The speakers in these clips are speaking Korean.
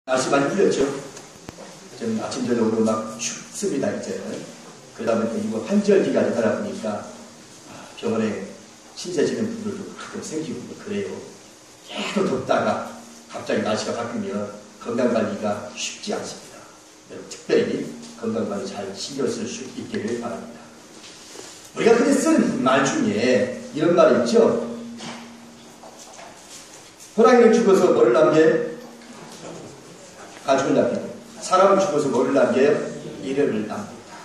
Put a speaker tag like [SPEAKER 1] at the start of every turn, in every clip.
[SPEAKER 1] 날씨 많이 풀렸죠? 좀 아침 저녁으로 막 춥습니다 이제. 그러다 보니까 이거 환절기가 되다 보니까 병원에 신세지는 분들도 가끔 생기고 그래요. 계속 덥다가 갑자기 날씨가 바뀌면 건강관리가 쉽지 않습니다. 특별히 건강관리 잘 신경 쓸 수 있기를 바랍니다. 우리가 흔히 쓰는 말 중에 이런 말이 있죠. 호랑이는 죽어서 뭐를 남겨요? 가죽을 남기고, 사람은 죽어서 뭐를 남겨요? 이름을 남깁니다.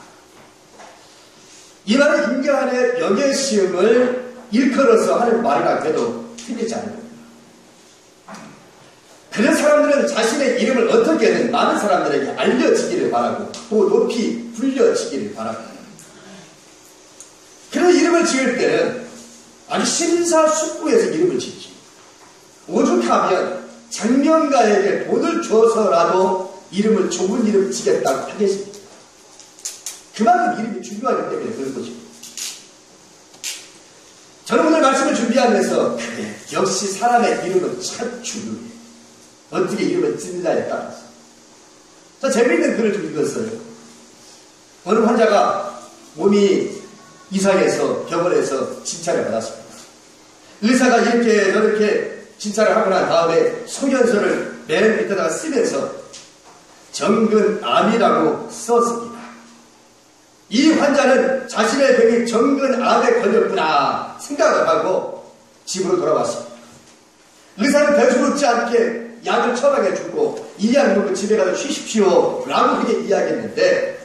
[SPEAKER 1] 이 말은 인간의 명예시험을 일컬어서 하는 말이라 해도 틀리지 않습니다. 그런 사람들은 자신의 이름을 어떻게든 많은 사람들에게 알려지기를 바라고 또 높이 불려지기를 바랍니다. 그런 이름을 지을 때는 아주 심사숙고해서 이름을 짓지. 오죽하면 장명가에게 돈을 줘서라도 이름을 좋은 이름 지겠다고 하겠습니다. 그만큼 이름이 중요하기 때문에 그런 거죠. 저는 오늘 말씀을 준비하면서 그래, 역시 사람의 이름은 참 중요해. 어떻게 이름을 짓느냐에 따라서. 저 재미있는 글을 좀 읽었어요. 어느 환자가 몸이 이상해서 병원에서 진찰을 받았습니다. 의사가 이렇게 저렇게 진찰을 하고 난 다음에 소견서를 맨 밑에다가 쓰면서 정근암이라고 썼습니다. 이 환자는 자신의 병이 정근암에 걸렸구나 생각을 하고 집으로 돌아왔습니다. 의사는 대수롭지 않게 약을 처방해 주고 이 약 먹고 집에 가서 쉬십시오 라고 그렇게 이야기했는데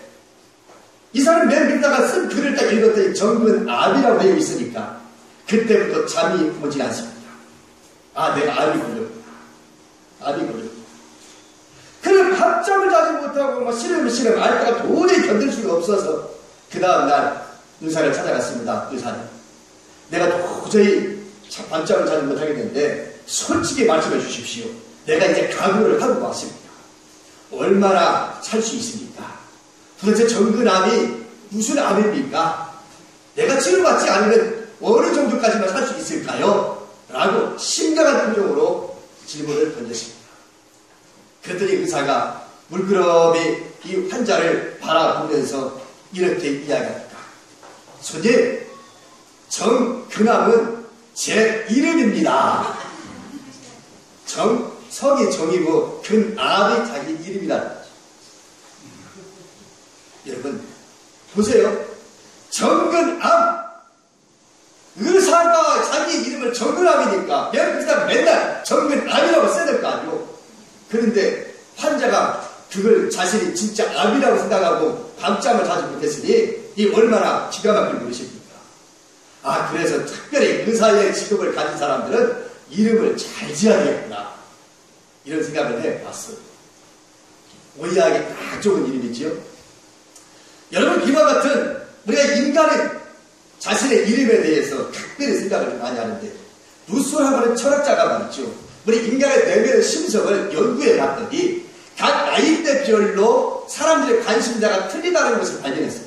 [SPEAKER 1] 이 사람이 맨 밑에다가 쓴 글을 딱 읽었더니 정근암이라고 되어 있으니까 그때부터 잠이 오지 않습니다. 아, 내가 암이 걸렸구나. 암이 걸렸구나. 그럼 밤잠을 자지 못하고 막 시름시름 앓다가 도저히 견딜 수가 없어서 그 다음날 의사를 찾아갔습니다. 의사는 내가 도저히 밤잠을 자지 못하겠는데 솔직히 말씀해 주십시오. 내가 이제 각오를 하고 왔습니다. 얼마나 살 수 있습니까? 도대체 정근암이 무슨 암입니까? 내가 치료받지 않으면 어느 정도까지만 살 수 있을까요? 라고 심각한 표정으로 질문을 던졌습니다. 그랬더니 의사가 물끄러미 이 환자를 바라보면서 이렇게 이야기합니다. 손님, 정근암은 제 이름입니다. 성이 정이고 근암이 자기 이름이라는 거죠. 여러분 보세요. 정근암, 의사가 자기 이름을 정근암이니까 그 사람 맨날 정근암이라고 써야 될 거 아니오. 그런데 환자가 그걸 자신이 진짜 암이라고 생각하고 밤잠을 자지 못했으니 이 얼마나 기가 막힐 노릇입니까? 아, 그래서 특별히 의사의 직업을 가진 사람들은 이름을 잘 지어야 되겠구나 이런 생각을 해봤어요. 오이하기 딱 좋은 이름이지요. 여러분, 이와 같은 우리가 인간은 자신의 이름에 대해서 특별히 생각을 많이 하는데 루소라고 하는 철학자가 말이죠. 우리 인간의 내면의 심성을 연구해 봤더니 각 나이대별로 사람들의 관심사가 틀리다는 것을 발견했어요.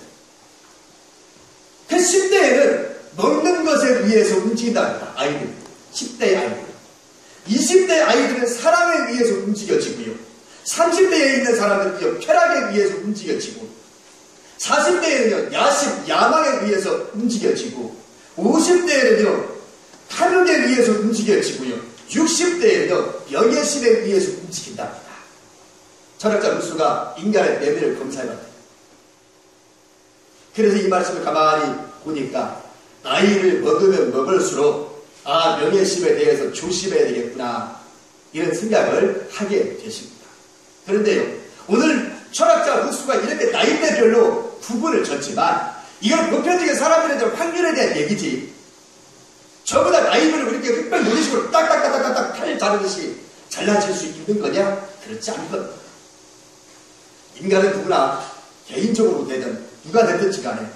[SPEAKER 1] 그 10대에는 먹는 것에 의해서 움직인답니다. 아이들. 10대의 아이들. 20대 아이들은 사랑에 의해서 움직여지고요. 30대에 있는 사람들은요, 쾌락에 의해서 움직여지고 40대에는요, 야심, 야망에 의해서 움직여지고 50대에는요, 탐욕에 의해서 움직여지고요. 60대에는요, 명예심에 의해서 움직인답니다. 철학자 루소가 인간의 내면을 검사해봤다. 그래서 이 말씀을 가만히 보니까 나이를 먹으면 먹을수록 명예심에 대해서 조심해야 되겠구나 이런 생각을 하게 되십니다. 그런데요, 오늘 철학자 루소가 이렇게 나이대별로 구분을 줬지만 이건 보편적인 사람들에 대한 확률에 대한 얘기지. 전부 다 나이별로 그렇게 흑백 노리식으로 딱딱딱딱딱 칼 자르듯이 잘라질 수 있는 거냐? 그렇지 않거든. 인간은 누구나 개인적으로 되든 누가 됐든지 간에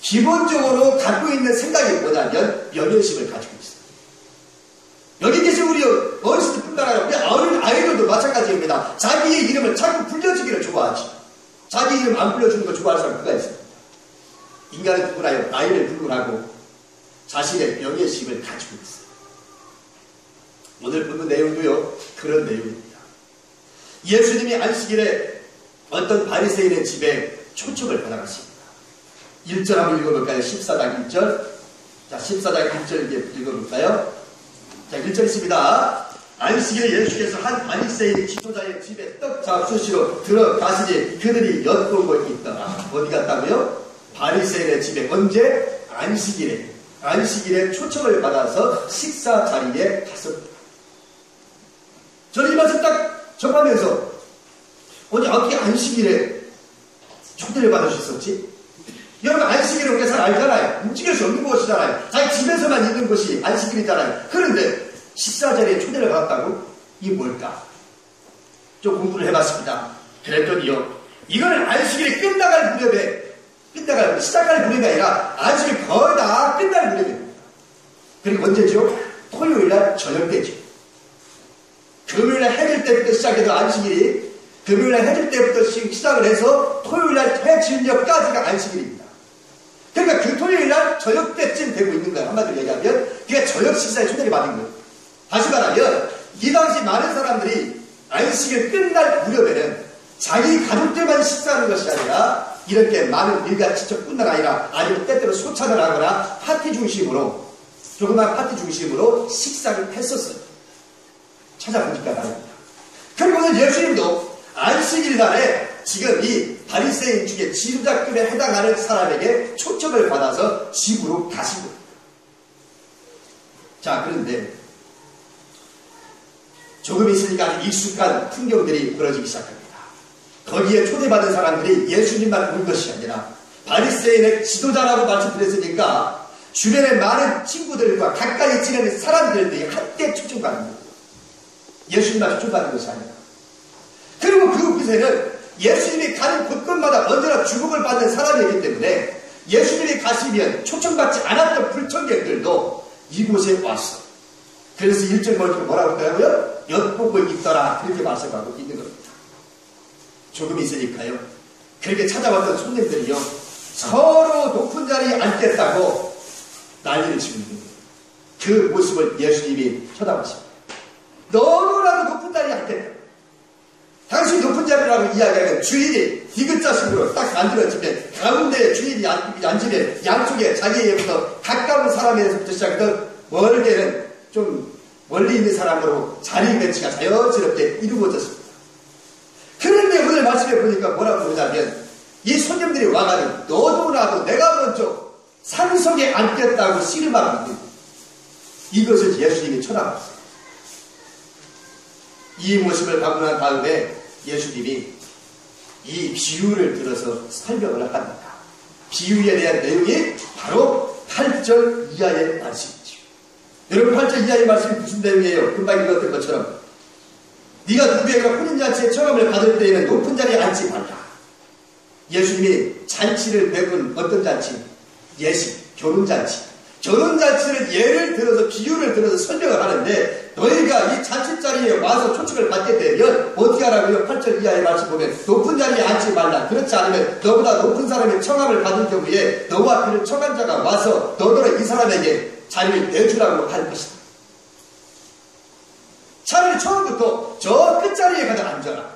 [SPEAKER 1] 기본적으로 갖고 있는 생각이 뭐냐면 명예심을 가지고 있어요. 여기 계신 우리 어르신들 뿐만 아니라 우리 어린 아이들도 마찬가지입니다. 자기의 이름을 자꾸 불려주기를 좋아하지. 자기 이름 안 불려주는 거 좋아하는 사람 누가 있습니까? 인간은 누구나요, 나이를 불문하고 자신의 명예심을 가지고 있어요. 오늘 보는 내용도요, 그런 내용입니다. 예수님이 안식일에 어떤 바리새인의 집에 초청을 받아갔습니다. 1절 한번 읽어볼까요? 14장 1절. 자, 14장 1절 읽어볼까요? 자, 1절 있습니다. 안식일에 예수께서 한 바리새인 지도자의 집에 떡 잡수시러 들어가시니 그들이 엿보고 있더라. 어디 갔다고요? 바리새인의 집에. 언제? 안식일에 초청을 받아서 식사 자리에 갔습니다. 저는 이 말씀 딱 접하면서 어떻게 안식일에 초대를 받으셨었지? 여러분, 안식일은 우리가 잘 알잖아요. 움직일 수 없는 곳이잖아요. 자기 집에서만 있는 곳이 안식일이잖아요. 그런데 식사 자리에 초대를 받았다고? 이게 뭘까? 좀 공부를 해봤습니다. 그랬더니요, 이거는 안식일이 끝나갈 무렵에, 시작할 무렵이 아니라 안식일 거의 다 끝날 무렵입니다. 그리고 언제죠? 토요일날 저녁 때죠. 금요일날 해질 때부터 시작해서 안식일이, 금요일날 해질 때부터 시작을 해서 토요일날 해질녘까지가 안식일입니다. 그러니까 그 토요일날 저녁 때쯤 되고 있는 거예요. 한마디로 얘기하면 그게 저녁 식사에 초대를 받은 거예요. 다시 말하면 이 당시 많은 사람들이 안식일 끝날 무렵에는 자기 가족들만 식사하는 것이 아니라 이렇게 많은 일가 친척뿐만 아니라 아니면 때때로 소찬을 하거나 파티 중심으로, 조그만 파티 중심으로 식사를 했었어요. 찾아보니까 나옵니다. 그리고 오늘 예수님도 안식일 날에 지금 이 바리새인 중에 지도자급에 해당하는 사람에게 초청을 받아서 집으로 가신 겁니다. 자, 그런데 조금 있으니까 아주 익숙한 풍경들이 벌어지기 시작합니다. 거기에 초대받은 사람들이 예수님만 온 것이 아니라 바리새인의 지도자라고 말씀드렸으니까 주변의 많은 친구들과 가까이 지내는 사람들이 함께 초청받는 거예요. 예수님만 초청받는 것이 아니라. 그리고 그곳에는 예수님이 가는 곳곳마다 언제나 주목을 받는 사람이기 때문에 예수님이 가시면 초청받지 않았던 불청객들도 이곳에 왔어. 그래서 1절 뭐라고 하더라고요? 엿보고 있더라. 그렇게 말씀하고 있는 겁니다. 조금 있으니까요, 그렇게 찾아왔던 손님들이요, 서로 높은 자리에 앉겠다고 난리를 치고 있는 거예요. 그 모습을 예수님이 쳐다보십니다. 너무나도 높은 자리에 앉겠다. 당시 높은 자리라고 이야기하면 주인이 디귿자식으로 딱 만들어지면 가운데에 주인이 앉으면 양쪽에 자기에게부터 가까운 사람에서부터 시작해서 멀게는 좀 멀리 있는 사람으로 자리 배치가 자연스럽게 이루어졌습니다. 그런데 오늘 말씀에 보니까 뭐라고 그러냐면 이 손님들이 와가지고 너도 나도 내가 먼저 상석에 앉겠다고 씨름하고 있는 이것을 예수님이 쳐다봤어요. 이 모습을 보고 난 다음에 예수님이 이 비유를 들어서 설명을 합니다. 비유에 대한 내용이 바로 8절 이하의 말씀이죠. 여러분, 8절 이하의 말씀이 무슨 내용이에요? 금방 읽었던 것처럼 네가 누구에게 혼인잔치의 청함을 받을 때에는 높은 자리에 앉지 말라. 예수님이 잔치를 베푼 어떤 잔치? 예식, 결혼잔치. 결혼잔치를 예를 들어서 비유를 들어서 설명을 하는데 너희가 이 잔치 자리에 와서 초청을 받게 되면 어떻게 하라고요? 8절 이하의 말씀 보면 높은 자리에 앉지 말라. 그렇지 않으면 너보다 높은 사람의 청함을 받은 경우에 너와 그를 청한 자가 와서 너더러 이 사람에게 자리를 내주라고 할 것이다. 차라리 처음부터 저 끝자리에 가서 앉아라.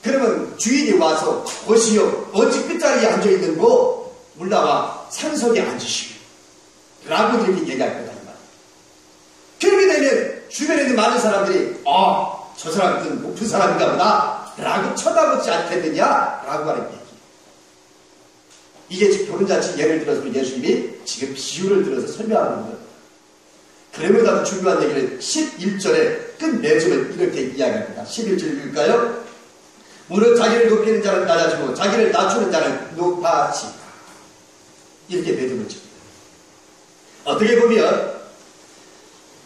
[SPEAKER 1] 그러면 주인이 와서 보시오, 어찌 끝자리에 앉아있는고? 올라와 상석에 앉으시오 라고 이렇게 얘기할 거다. 그렇게 되면 주변에 있는 많은 사람들이 저 사람은 높은 사람인가 보다 라고 쳐다보지 않겠느냐 라고 하는 얘기. 이게 지금 결혼잔치 예를 들어서 예수님이 지금 비유를 들어서 설명하는 겁니다. 그러면서도 중요한 얘기를 11절에 끝맺음을 이렇게 이야기합니다. 11절 읽을까요? 무릇 자기를 높이는 자는 낮아지고 자기를 낮추는 자는 높아지다. 이렇게 맺음을 칩니다. 어떻게 보면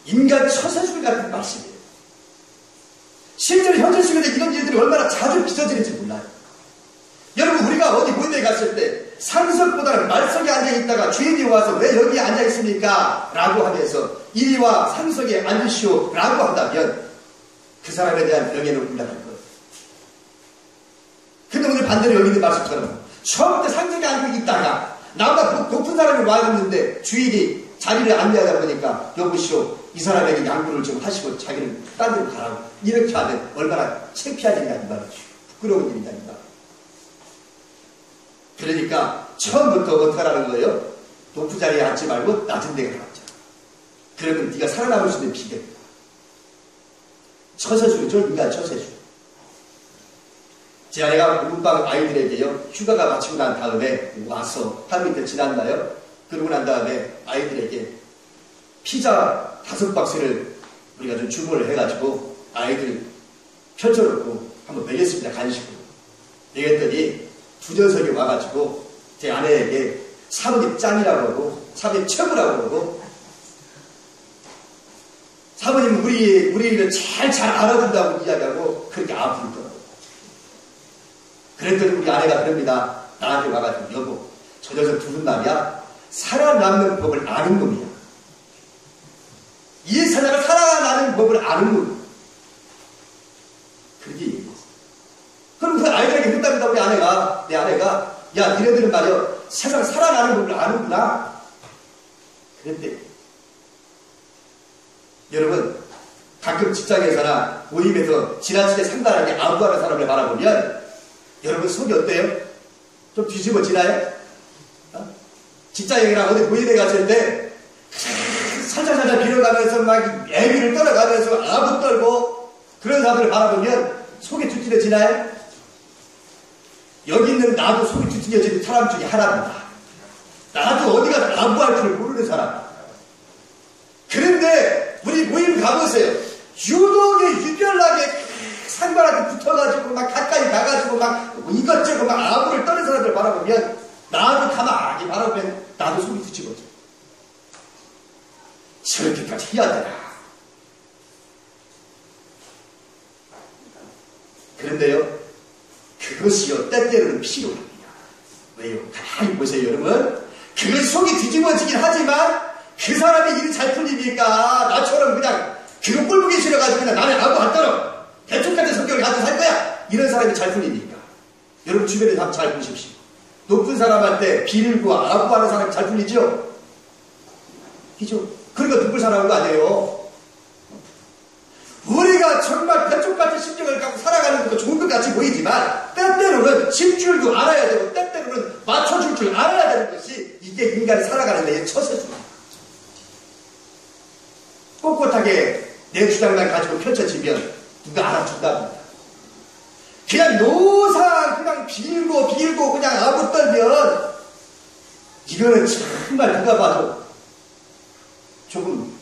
[SPEAKER 1] 인간 처세술 같은 말씀이에요. 실제로 현재 시간에 이런 일들이 얼마나 자주 빚어지는지 몰라요. 여러분, 우리가 어디 모임에 갔을 때 상석보다는 말석에 앉아있다가 주인이 와서 왜 여기에 앉아있습니까? 라고 하면서 이리와 상석에 앉으시오 라고 한다면 그 사람에 대한 명예는 올라갈 거예요. 근데 오늘 반대로 여기 있는 말씀처럼 처음부터 상석에 앉고 있다가 나보다 높은 사람이 와 있는데 주인이 자리를 안내하다 보니까 여보시오 이 사람에게 양보를 좀 하시고 자기는 딴 데로 가라고 이렇게 하면 얼마나 창피한 일이냐 이 말이죠. 부끄러운 일이냐 이 말. 그러니까 처음부터 어떻게 하라는 거예요? 높은 자리에 앉지 말고 낮은 데에 앉자. 그러면 네가 살아남을 수 있는 비결이다. 처세술이죠. 인간 처세술. 제 아내가 문방 아이들에게요 휴가가 마치고 난 다음에 와서 하루 이틀 지났나요? 그러고 난 다음에 아이들에게 피자 5박스를 우리가 좀 주문을 해가지고 아이들 펼쳐놓고 한번 먹였습니다. 간식으로 먹였더니 두 녀석이 와가지고 제 아내에게 사모님 짱이라고 하고 사모님 최고라고 하고 사모님 우리를 잘 알아준다고 이야기하고 그렇게 앞으로 떠나고 그랬더니 우리 아내가 그럽니다. 나한테 와가지고 여보 저 녀석 둘은 말이야 살아남는 법을 아는 놈이야. 이 세상을 살아나는 법을 아는 놈이야. 그렇게 얘기했어. 그럼 그 아이들에게 했답니다. 우리 아내가 내 아내가 야 니네들은 말이야 세상 살아나는 법을 아는구나. 그랬대. 여러분 가끔 직장에서나 모임에서 지나치게 상당하게 아부하는 사람을 바라보면 여러분 속이 어때요? 좀 뒤집어지나요? 직장이나 어디 모임에 갔을 때 살살살살 빌어가면서 막 애비를 떨어가면서 아부 떨고 그런 사람들을 바라보면 속이 뒤집어지나요? 여기 있는 나도 속이 뒤집어지는 사람 중에 하나입니다. 나도 어디 가서 아부할 줄 모르는 사람. 그런데 우리 모임 가보세요. 유독에 유별나게 상관한테 붙어가지고 막 가까이 가가지고 막 이것저것 막 아부를 떠는 사람들 바라보면 나도 가만히 바라보면 나도 속이 뒤집어져. 저렇게까지 해야 되나. 그런데요 그것이요 때때로는 필요합니다. 왜요? 가만히 보세요 여러분. 그 속이 뒤집어지긴 하지만 그 사람의 일이 잘 풀리니까 나처럼 그냥 그거 꼴보기 싫어가지고 그냥 나는 아무 안 떨어 대충 같은 성격을 가지고 살 거야 이런 사람이 잘 풀리니까 여러분 주변에 한번 잘 보십시오. 높은 사람한테 빌고 아부하는 사람이 잘 풀리죠? 그죠? 그러니까 누굴 사랑하는 거 아니에요. 우리가 정말 대충 같은 심정을 갖고 살아가는 것도 좋은 것 같이 보이지만 때때로는 질 줄도 알아야 되고 때때로는 맞춰줄 줄 알아야 되는 것이 이게 인간이 살아가는 데의 처세입니다. 꼿꼿하게 내 주장만 가지고 펼쳐지면 누가 알아준답니다. 그냥 노상 그냥 빌고 그냥 아부 떨면 이거는 정말 누가 봐도 조금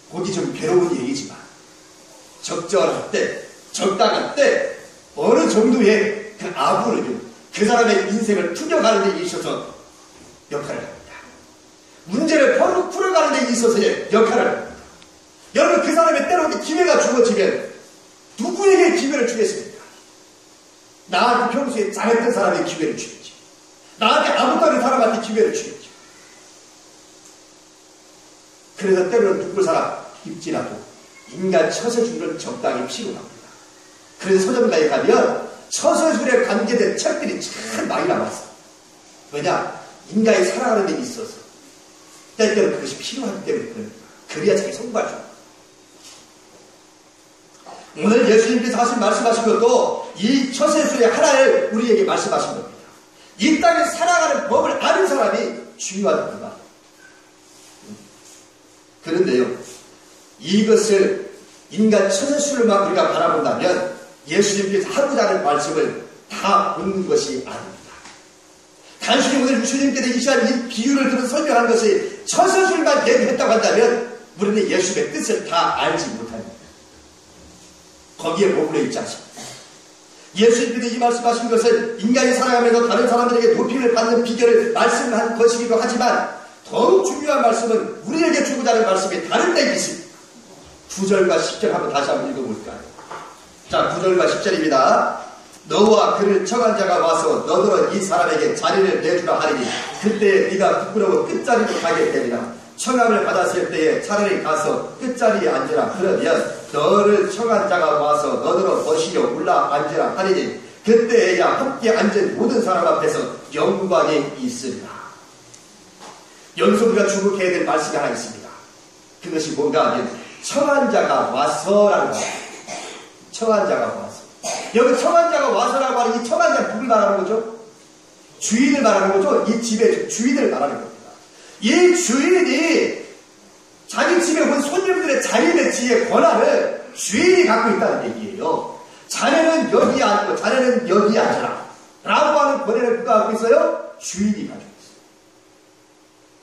[SPEAKER 1] 보기 좀 괴로운 얘기지만 적절할 때 적당할 때 어느 정도의 그 아부를 그 사람의 인생을 풀어가는 데 있어서 역할을 합니다. 문제를 풀어가는 데 있어서의 역할을 합니다. 여러분 그 사람의 때로는 기회가 주어지면 누구에게 기회를 주겠습니까? 나한테 평소에 잘했던 사람에게 기회를 주겠지. 나한테 아무 다른 사람한테 기회를 주겠지. 그래서 때로는 누굴 사람 입지라도 인간 처세술은 적당히 필요합니다. 그래서 서점가에 가면 처세술에 관계된 책들이 참 많이 나왔어. 왜냐? 인간이 살아가는 데 있어서 때때로 그것이 필요하기 때문에 그럽니다. 그래야 자기 성공할 줄 알아요. 오늘 예수님께서 말씀하신 것도 이 처세술의 하나를 우리에게 말씀하신 겁니다. 이 땅에 살아가는 법을 아는 사람이 중요하답니다. 그런데요, 이것을 인간 처세술로만 우리가 바라본다면 예수님께서 하고자 하는 말씀을 다 묻는 것이 아닙니다. 단순히 오늘 예수님께서 이 시간 이 비유를 들어 설명한 것이 처세술만 얘기했다고 한다면 우리는 예수님의 뜻을 다 알지 못합니다. 거기에 머물러 있지 않습니다. 예수님께서 이 말씀하신 것은 인간이 살아가면서 다른 사람들에게 높임을 받는 비결을 말씀한 것이기도 하지만 더욱 중요한 말씀은 우리에게 주고자 하는 말씀이 다른 데 있습니다. 9절과 10절 한번 다시 한번 읽어볼까요? 자, 9절과 10절입니다. 너와 그를 청한 자가 와서 너더러 이 사람에게 자리를 내주라 하리니 그때 네가 부끄러워 끝자리로 가게 되리라. 청함을 받았을 때에 차라리 가서 끝자리에 앉으라. 그러면 너를 청한 자가 와서 너더러 거시려 올라 앉으라 하리니 그때에야 함께 앉은 모든 사람 앞에서 영광이 있으리라. 여기서 우리가 주목해야 될 말씀이 하나 있습니다. 그것이 뭔가 하면 청한 자가 와서라는 거예요. 청한 자가 와서. 여기 청한 자가 와서라고 하는 이 청한 자는 누굴 말하는 거죠? 주인을 말하는 거죠. 이 집의 주인을 말하는 겁니다. 이 주인이 자기 집에 온 손님들의 자리 배치의 권한을 주인이 갖고 있다는 얘기예요. 자네는 여기 앉고 자네는 여기 앉아라 라고 하는 권한을 누가 갖고 있어요? 주인이 가지고 있어요.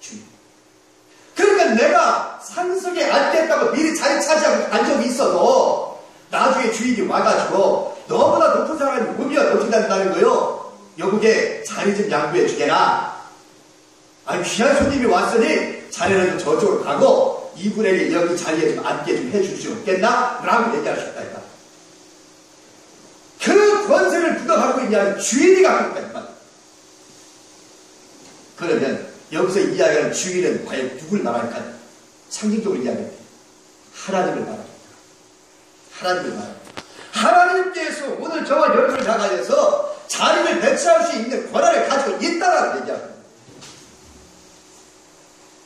[SPEAKER 1] 주인. 그러니까 내가 상석에 앉겠다고 미리 자리 차지하고 간 적이 있어도 나중에 주인이 와가지고 너무나 높은 사람이 오면 어떻게 된다는 거요? 여국에 자리 좀 양보해 주게라. 아니 귀한 손님이 왔으니 자네는 저쪽으로 가고 이분에게 여기 자리에 좀 앉게 좀 해줄 수 없겠나? 라고 얘기하셨다. 그 권세를 누가 갖고 있냐? 주인이 갖고 있다. 그러면 여기서 이야기하는 주인은 과연 누굴 말할까요? 상징적으로 이야기합니다. 하나님을 말합니다. 하나님을 말합니다. 하나님께서 오늘 저와 여러분을 향하여서 자리를 배치할 수 있는 권한을 가지고 있다라고 얘기합니다.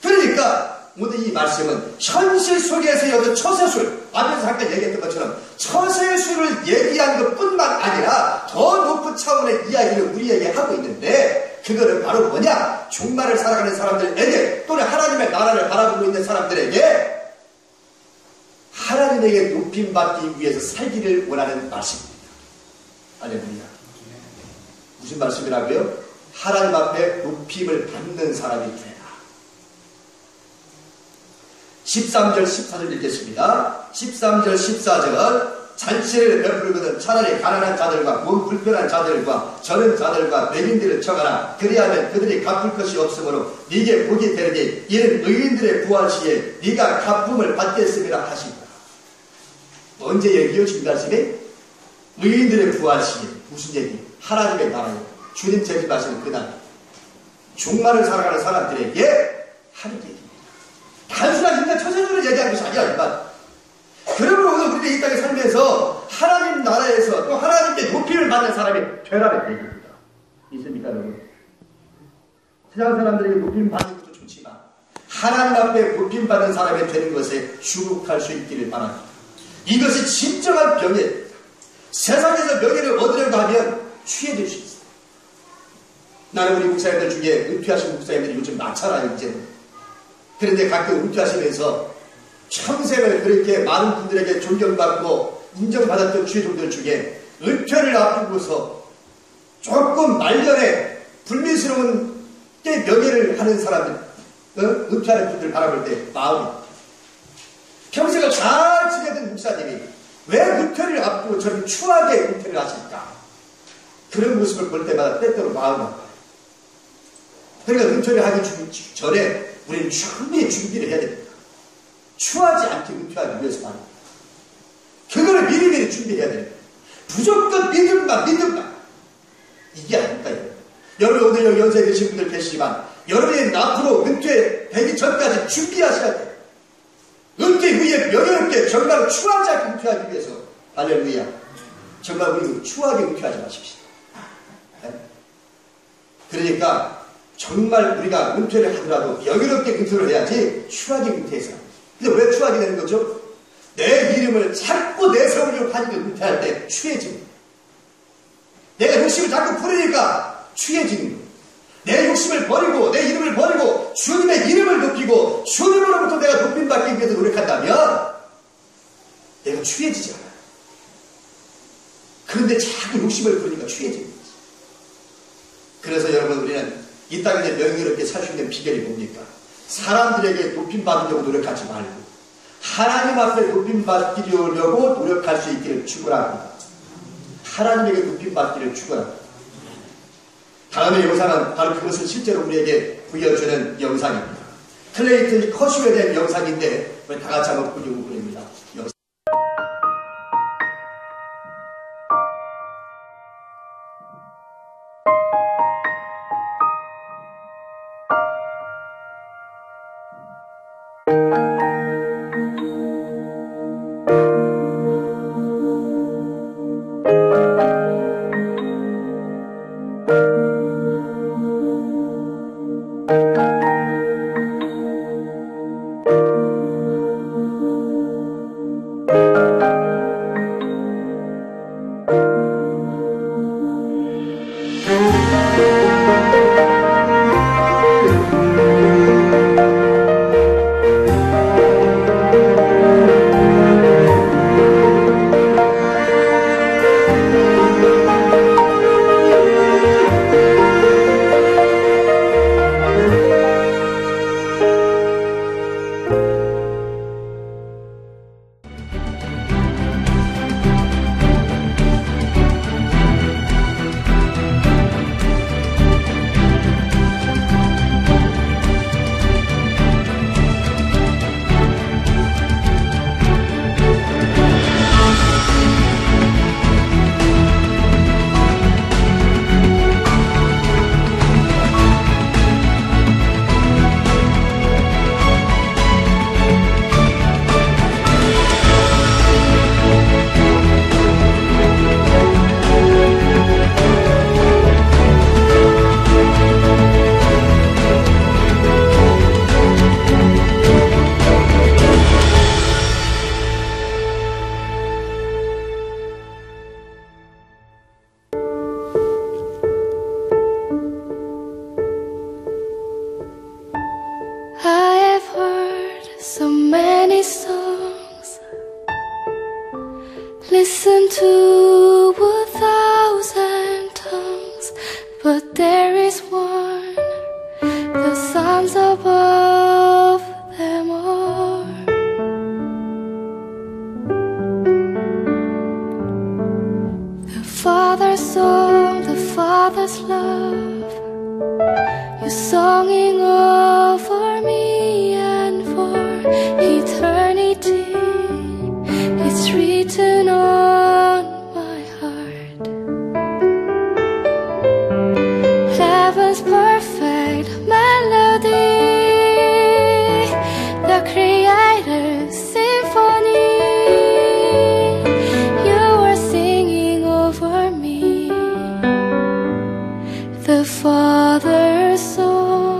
[SPEAKER 1] 그러니까 오늘 이 말씀은 현실 속에서 여기 처세술, 앞에서 잠깐 얘기했던 것처럼 처세술을 얘기한 것뿐만 아니라 더 높은 차원의 이야기를 우리에게 하고 있는데 그거는 바로 뭐냐? 종말을 살아가는 사람들에게 또는 하나님의 나라를 바라보고 있는 사람들에게 하나님에게 높임받기 위해서 살기를 원하는 말씀입니다. 할렐루야. 무슨 말씀이라고요? 하나님 앞에 높임을 받는 사람이 되라. 13절 14절 읽겠습니다. 13절 14절 잔치를 베풀거든 차라리 가난한 자들과 몸 불편한 자들과 저런 자들과 백인들을 쳐가라. 그리하면 그들이 갚을 것이 없으므로 네게 복이 되리니 이는 의인들의 부활 시에 네가 갚음을 받겠음이라 하십니다. 언제 얘기요? 지금 말씀이? 의인들의 부활 시에. 무슨 얘기? 하나님의 나라에 주님 재림하시는 그날 종말을 살아가는 사람들에게 하는 얘기입니다. 단순한 인간 처세술을 얘기하는 것이 아니야. 일단 그러므로 오늘 우리가 이 땅에 살면서 하나님 나라에서 또 하나님께 높임을 받는 사람이 되라는 얘기입니다. 있습니까 여러분? 세상 사람들에게 높임 받는 것도 좋지만 하나님 앞에 높임 받는 사람이 되는 것에 주목할 수 있기를 바랍니다. 이것이 진정한 명예입니다. 세상에서 명예를 얻으려고 하면 취해질 수 있어요. 나는 우리 목사님들 중에 은퇴하신 목사님들이 요즘 많잖아요. 이제는. 그런데 가끔 은퇴하시면서 평생을 그렇게 많은 분들에게 존경받고 인정받았던 주의종들 중에 은퇴를 앞두고서 조금 말년에 불미스러운 게 명예를 하는 사람들, 은퇴하는 분들 바라볼 때 마음이 평생을 잘 지내던 목사님이 왜 은퇴를 앞두고 저렇게 추하게 은퇴를 하실까? 그런 모습을 볼 때마다 때때로 마음이 아파요. 그러니까 은퇴를 하기 전에 우리는 충분히 준비를 해야 됩니다. 추하지 않게 은퇴하기 위해서 말입니다. 그거를 미리미리 준비해야 됩니다. 무조건 믿음만 이게 아닐까요? 여러분 오늘 여기 연세 드신 분들 계시지만 여러분이 앞으로 은퇴되기 전까지 준비하셔야 돼요. 은퇴 후에 명예롭게 정말 추하지 않게 은퇴하기 위해서 할렐루야. 정말 우리 추하게 은퇴하지 마십시오. 네? 그러니까 정말 우리가 은퇴를 하더라도 명예롭게 은퇴를 해야지 추하게 은퇴해서. 근데 왜 추하게 되는 거죠? 내 이름을 자꾸 내세우려고 하니까 은퇴할 때 취해집니다. 내가 욕심을 자꾸 부리니까 취해지는 거예요. 내 욕심을 버리고 내 이름을 버리고 주님의 이름을 높이고 주님으로부터 내가 높임받기 위해서 노력한다면 내가 취해지지 않아요. 그런데 자꾸 욕심을 부리니까 취해지는 거죠. 그래서 여러분 우리는 이 땅에 명예롭게 살 수 있는 비결이 뭡니까? 사람들에게 높임받으려고 노력하지 말고 하나님 앞에 높임받으려고 노력할 수 있기를 축원합니다. 하나님에게 높임받기를 축원합니다. 다음의 영상은 바로 그것을 실제로 우리에게 보여주는 영상입니다. 클레이튼 커쇼에 대한 영상인데 우리 다 같이 한번 보려고 그럽니다.
[SPEAKER 2] listen to 1,000 tongues, but there is one, the sounds above them all. The Father's song, the Father's love, you're songing over me and for eternity. It's written on my heart. Heaven's perfect melody, the Creator's symphony. You are singing over me, the Father's song.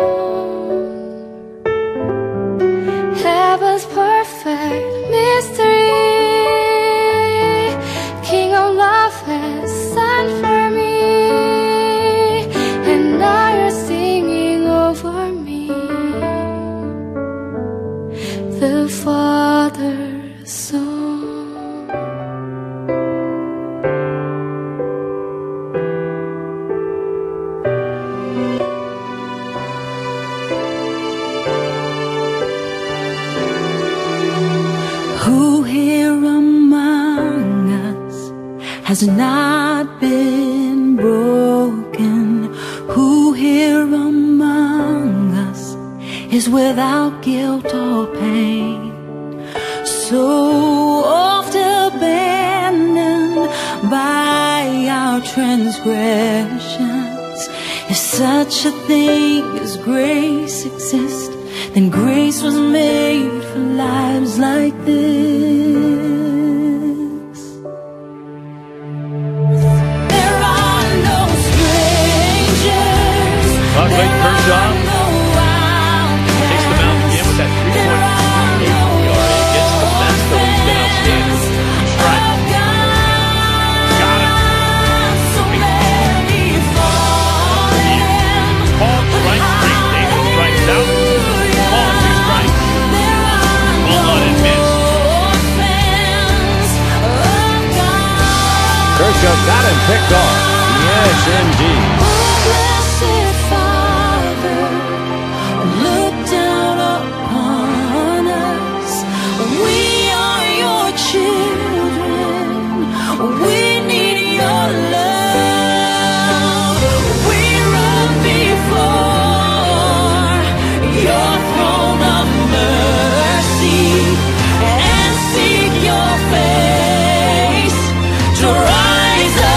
[SPEAKER 2] Heaven's perfect mystery, King of love has sent for me, and now you're singing over me, the Father's song.
[SPEAKER 3] Who here among us has not been broken? Who here among us is without guilt or pain? So oft abandoned by our transgressions. If such a thing as grace exists, then grace was made for lives like this. There are no strangers.
[SPEAKER 4] Clayton Kershaw takes the mound again with that 3.8 ERA against the Mets, though he's been outstanding. Strike. Got him. Paul strikes three. David strikes out. Paul, 2 strikes. Ball on and missed.
[SPEAKER 5] Kershaw got him picked off. Yes, indeed.
[SPEAKER 3] Blessed Father, look down upon us. We are your children. We need your love. We run before your throne of mercy and seek your face to rise above.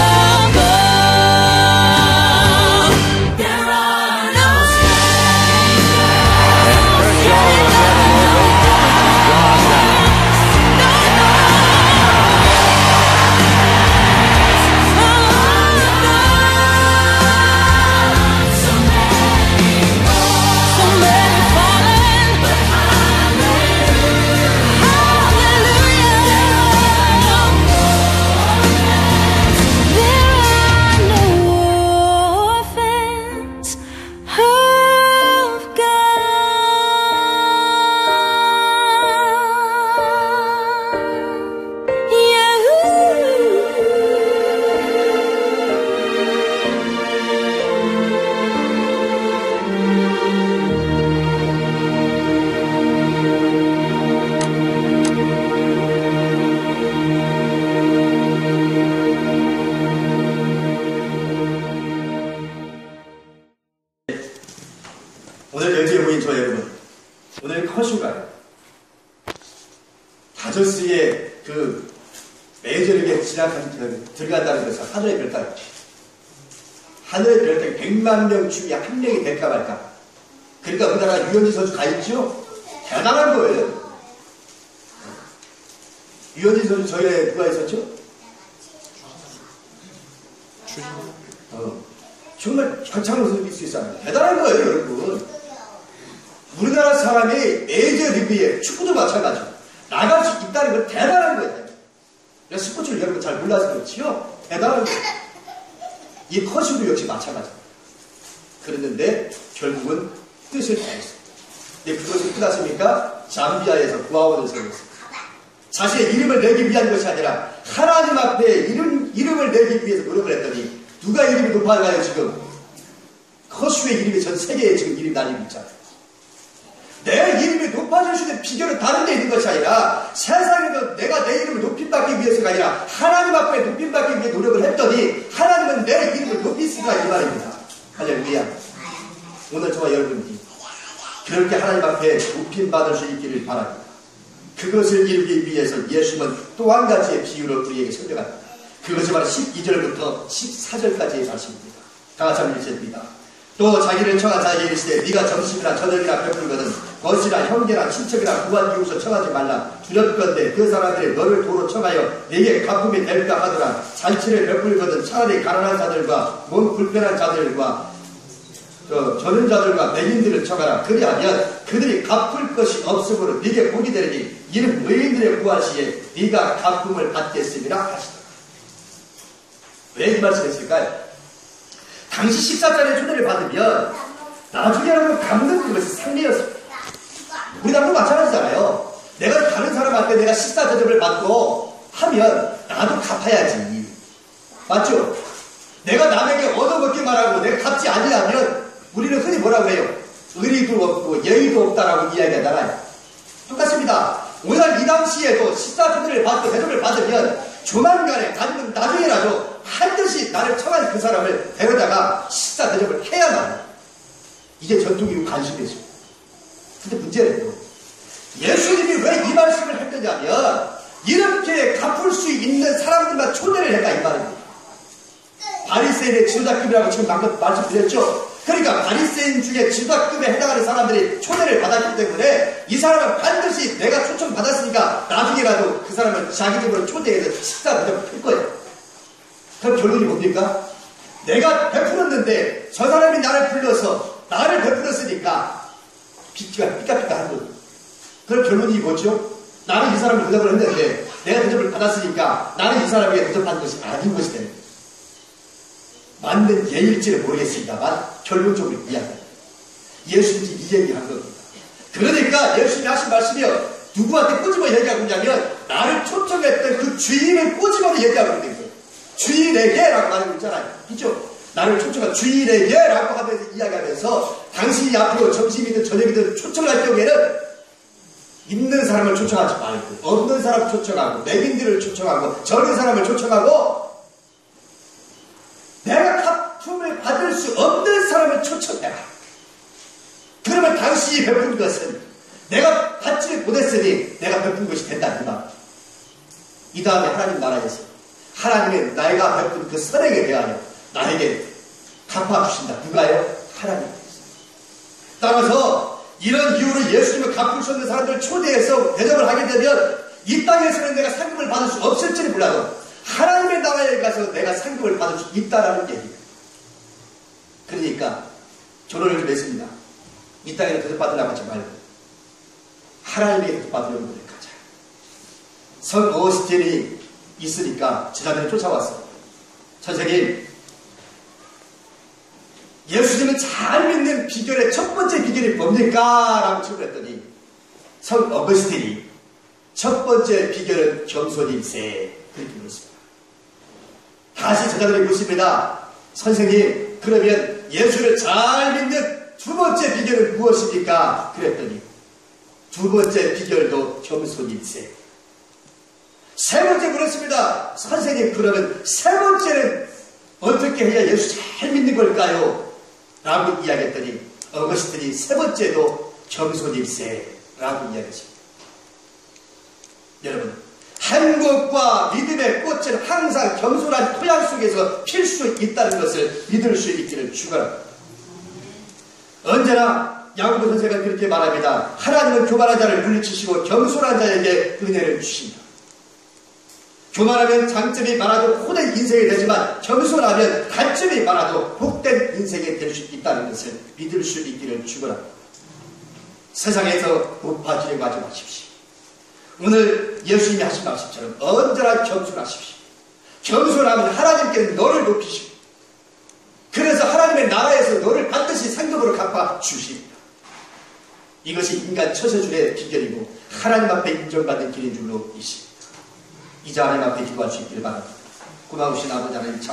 [SPEAKER 3] There are no
[SPEAKER 1] 오늘 여기에 모인 저 여러분, 오늘 커쇼가 다저스의 그 메이저리그에 들어간다는 것은 하늘의 별따기. 하늘의 별따기 100만 명 중에 한 명이 될까 말까. 그러니까 우리나라 유현진 선수 가 있죠? 대단한 거예요. 유현진 선수 저희에 누가 있었죠? 정말 현창로 선수일 수 있어요. 대단한 거예요, 여러분. 우리나라 사람이 메이저리그에 축구도 마찬가지고 나갈 수 있다는 건 대단한 거예요. 스포츠를 여러분 잘 몰라서 그렇지요? 대단한 거예요. 이 커쇼도 역시 마찬가지입니다. 그랬는데 결국은 뜻을 다했어요. 근데 그것이 끝났습니까? 잠비아에서 구하원을 세웠습니다. 자신의 이름을 내기 위한 것이 아니라 하나님 앞에 이름을 내기 위해서 노력을 했더니 누가 이름이 높아가요 지금? 허수의 이름이 전 세계에 지금 이름이 날리고 있잖아요. 내 이름이 높아질 수 있는 비결은 다른 데 있는 것이 아니라 세상에서 내가 내 이름을 높임받기 위해서가 아니라 하나님 앞에 높임받기 위해 노력을 했더니 하나님은 내 이름을 높이시라 이 말입니다. 할렐루야. 오늘 저와 여러분이 그렇게 하나님 앞에 높임받을 수 있기를 바랍니다. 그것을 이루기 위해서 예수님은 또 한 가지의 비유를 우리에게 설명합니다. 그것이 바로 12절부터 14절까지의 말씀입니다. 다 같이 한번 읽습니다. 또 자기를 청한 자에게 이르시되 네가 점심이나 저녁이나 베풀거든 벗이나 형제나 친척이나 부한 이웃을 청하지 말라. 두렵건대 그 사람들이 너를 도로 청하여 네게 갚음이 될까 하더라. 잔치를 베풀거든 차라리 가난한 자들과 몸 불편한 자들과 저는 자들과 백인들을 청하라. 그리하면 그들이 갚을 것이 없으므로 네게 복이 되리니 이는 의인들의 구하시에 네가 갚음을 받겠음이라 하시더라. 왜 이 말씀을 했을까요? 당시 식사 자리에 초대를 받으면 나중에는 갚는 그것이 상례였습니다. 우리 나라도 마찬가지잖아요. 내가 다른 사람한테 내가 식사 대접을 받고 하면 나도 갚아야지. 맞죠? 내가 남에게 얻어먹기만 하고 내가 갚지 아니하면 우리는 흔히 뭐라고 해요? 의리도 없고 예의도 없다라고 이야기하잖아요. 똑같습니다. 오늘 이 당시에도 식사 초대를 받고 대접을 받으면 조만간에 아니면 나중에라도 반드시 나를 청한 그 사람을 데려다가 식사 대접을 해야만 이게 전통이고 관습이죠. 근데 문제는 예수님이 왜 이 말씀을 했느냐면 이렇게 갚을 수 있는 사람들만 초대를 했다 이 말입니다. 바리새인의 지도자급이라고 지금 방금 말씀드렸죠. 그러니까 바리새인 중에 지도자급에 해당하는 사람들이 초대를 받았기 때문에 이 사람은 반드시 내가 초청받았으니까 나중에라도 그 사람을 자기 집으로 초대해서 식사 대접을 할 거예요. 그럼 결론이 뭡니까? 내가 베풀었는데 저 사람이 나를 불러서 나를 베풀었으니까 삐까삐까한 거예요. 그럼 결론이 뭐죠? 나는 이 사람을 대접을 했는데 내가 대접을 받았으니까 나는 이 사람에게 대접한 것이 아닌 것이 되는 거예요. 맞는 예일지는 모르겠습니다만 결론적으로 이야기합니다. 예수님이 이 얘기를 한 겁니다. 그러니까 예수님이 하신 말씀이요. 누구한테 꼬집어 얘기하고 있냐면 나를 초청했던 그 주인을 꼬집어서 얘기하고 있는 거예요. 주인에게라고 말하고 있잖아요. 그렇죠? 나를 초청한 주인에게라고 하면서 이야기하면서 당신이 앞으로 점심이든 저녁이든 초청할 경우에는 있는 사람을 초청하지 말고 없는 사람을 초청하고 내빈들을 초청하고 적은 사람을 초청하고 내가 갚음을 받을 수 없는 사람을 초청해라. 그러면 당신이 베푼 것은 내가 받지 못했으니 내가 베푼 것이 된다 이 말. 이 다음에 하나님 나라에서 하나님의 내가 베푼 그 선행에 대하여 나에게 갚아주신다. 누가요? 하나님. 따라서 이런 이유로 예수님을 갚을 수 없는 사람들을 초대해서 대접을 하게 되면 이 땅에서는 내가 상급을 받을 수 없을지는 몰라도 하나님의 나라에 가서 내가 상급을 받을 수 있다라는 얘기예요. 그러니까 결론을 좀 맺습니다. 이 땅에는 대접받으려고 하지 말고 하나님에게 대접받으려고 노력하자. 성 어거스틴이 있으니까 제자들이 쫓아왔어요. 선생님, 예수님은 잘 믿는 비결의 첫 번째 비결이 뭡니까? 라고 질문했더니 성 어거스틴이 첫 번째 비결은 겸손일세 그렇게 물었습니다. 다시 제자들이 묻습니다. 선생님, 그러면 예수를 잘 믿는 두 번째 비결은 무엇입니까? 그랬더니 두 번째 비결도 겸손일세. 세 번째 물었습니다. 선생님, 그러면 세 번째는 어떻게 해야 예수 잘 믿는 걸까요? 라고 이야기했더니 어거스틴이 세 번째도 겸손일세 라고 이야기했습니다. 여러분, 행복과 믿음의 꽃은 항상 겸손한 토양 속에서 필 수 있다는 것을 믿을 수 있기를 축원합니다. 언제나 야고보 선생은 그렇게 말합니다. 하나님은 교만한 자를 물리치시고 겸손한 자에게 은혜를 주신다. 교만하면 장점이 많아도 호된 인생이 되지만 겸손하면 단점이 많아도 복된 인생이 될 수 있다는 것을 믿을 수 있기를 축원합니다. 세상에서 높아지려고 하지 마십시오. 오늘 예수님이 하신 말씀처럼 언제나 겸손하십시오. 겸손하면 하나님께는 너를 높이시고 그래서 하나님의 나라에서 너를 반드시 상급으로 갚아주십니다. 이것이 인간 처세줄의 비결이고 하나님 앞에 인정받는 길인 줄로 있습니다. 이제 하나님 앞에 기도할 수 있기를 바랍니다. 고마우신 아버지 하나님 참